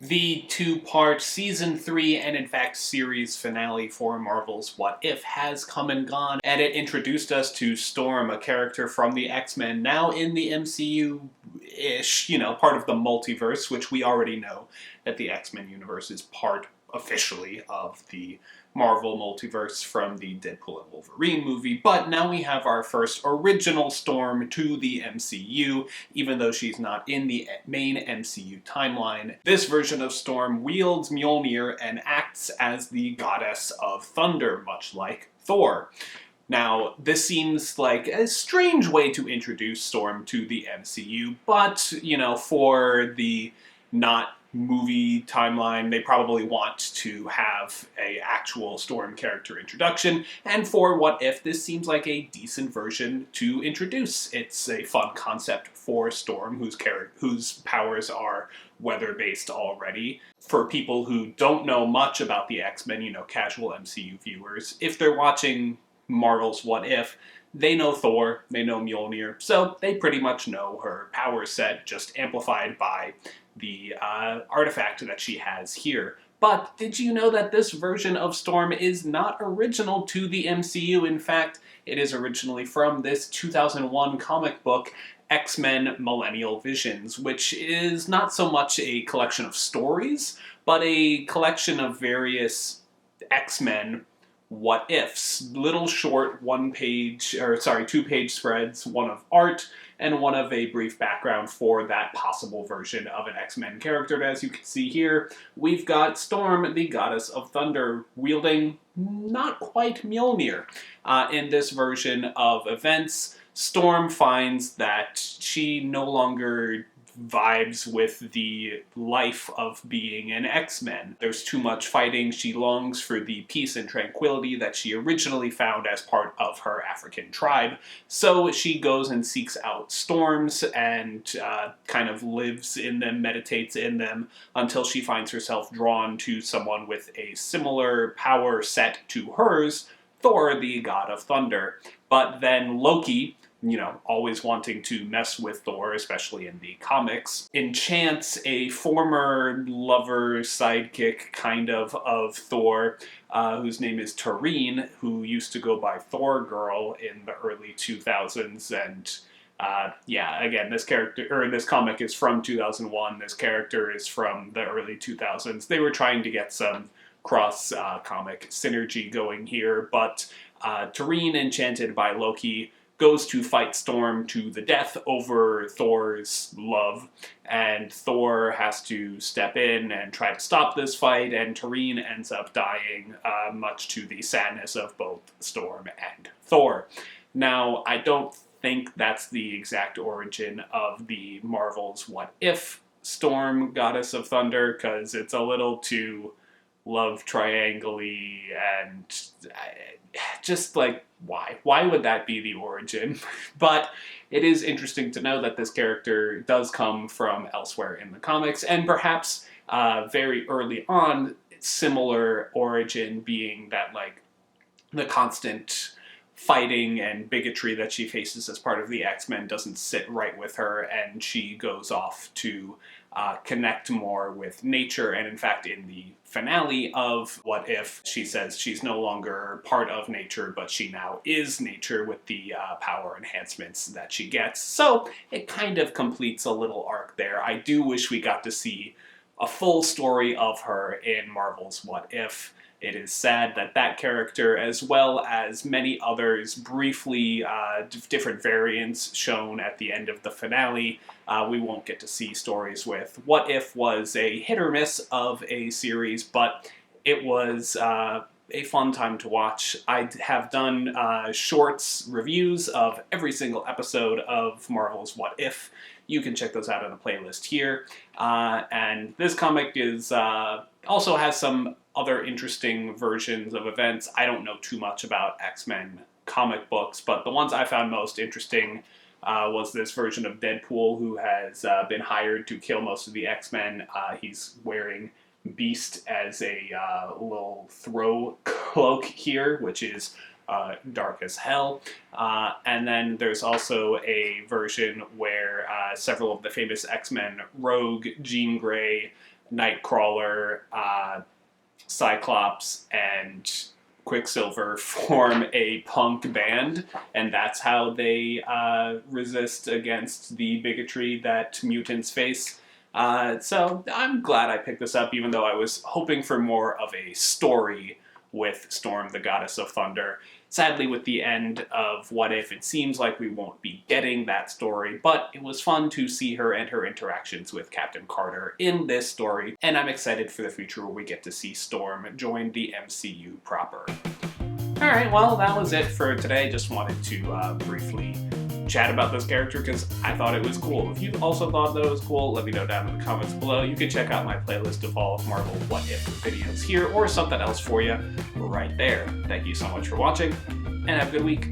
The two-part Season 3 and in fact series finale for Marvel's What If has come and gone, and it introduced us to Storm, a character from the X-Men, now in the MCU-ish, part of the multiverse, which we already know that the X-Men universe is part, officially, of the Marvel multiverse from the Deadpool and Wolverine movie, but now we have our first original Storm to the MCU, even though she's not in the main MCU timeline. This version of Storm wields Mjolnir and acts as the goddess of thunder, much like Thor. Now, this seems like a strange way to introduce Storm to the MCU, but, for the not movie timeline, they probably want to have a actual Storm character introduction, and for What If, this seems like a decent version to introduce. It's a fun concept for Storm, whose powers are weather-based already. For people who don't know much about the X-Men, casual MCU viewers, if they're watching Marvel's What If, they know Thor, they know Mjolnir, so they pretty much know her power set, just amplified by the artifact that she has here. But did you know that this version of Storm is not original to the MCU? In fact, it is originally from this 2001 comic book, X-Men Millennial Visions, which is not so much a collection of stories, but a collection of various X-Men what ifs. Little short two-page spreads, one of art and one of a brief background for that possible version of an X-Men character. And as you can see here, we've got Storm, the goddess of thunder, wielding not quite Mjolnir. In this version of events, Storm finds that she no longer vibes with the life of being an X-Men. There's too much fighting. She longs for the peace and tranquility that she originally found as part of her African tribe. So she goes and seeks out storms and kind of lives in them, meditates in them, until she finds herself drawn to someone with a similar power set to hers, Thor, the god of thunder. But then Loki, always wanting to mess with Thor, especially in the comics, enchants a former lover, sidekick, kind of Thor, whose name is Tareen, who used to go by Thor Girl in the early 2000s, and again, this comic is from 2001, this character is from the early 2000s. They were trying to get some cross-comic synergy going here, but Tareen, enchanted by Loki, goes to fight Storm to the death over Thor's love, and Thor has to step in and try to stop this fight, and Tareen ends up dying, much to the sadness of both Storm and Thor. Now, I don't think that's the exact origin of the Marvel's What If Storm, Goddess of Thunder, because it's a little too love triangle-y, and just like, why? Why would that be the origin? But it is interesting to know that this character does come from elsewhere in the comics, and perhaps very early on, similar origin being that, like, the constant fighting and bigotry that she faces as part of the X-Men doesn't sit right with her, and she goes off to connect more with nature. And in fact, in the finale of What If, she says she's no longer part of nature, but she now is nature with the power enhancements that she gets. So it kind of completes a little arc there. I do wish we got to see a full story of her in Marvel's What If. It is sad that that character, as well as many others, briefly different variants shown at the end of the finale, we won't get to see stories with. What If was a hit or miss of a series, but it was a fun time to watch. I have done shorts reviews of every single episode of Marvel's What If. You can check those out on the playlist here. And this comic is also has some other interesting versions of events. I don't know too much about X-Men comic books, but the ones I found most interesting was this version of Deadpool, who has been hired to kill most of the X-Men. He's wearing Beast as a little throw cloak here, which is dark as hell. And then there's also a version where several of the famous X-Men, Rogue, Jean Grey, Nightcrawler, Cyclops, and Quicksilver form a punk band, and that's how they resist against the bigotry that mutants face. So I'm glad I picked this up, even though I was hoping for more of a story with Storm, the Goddess of Thunder. Sadly, with the end of What If, it seems like we won't be getting that story, but it was fun to see her and her interactions with Captain Carter in this story, and I'm excited for the future where we get to see Storm join the MCU proper. Alright, well, that was it for today. Just wanted to briefly chat about this character because I thought it was cool. If you also thought that it was cool, let me know down in the comments below. You can check out my playlist of all of Marvel What If videos here, or something else for you right there. Thank you so much for watching, and have a good week.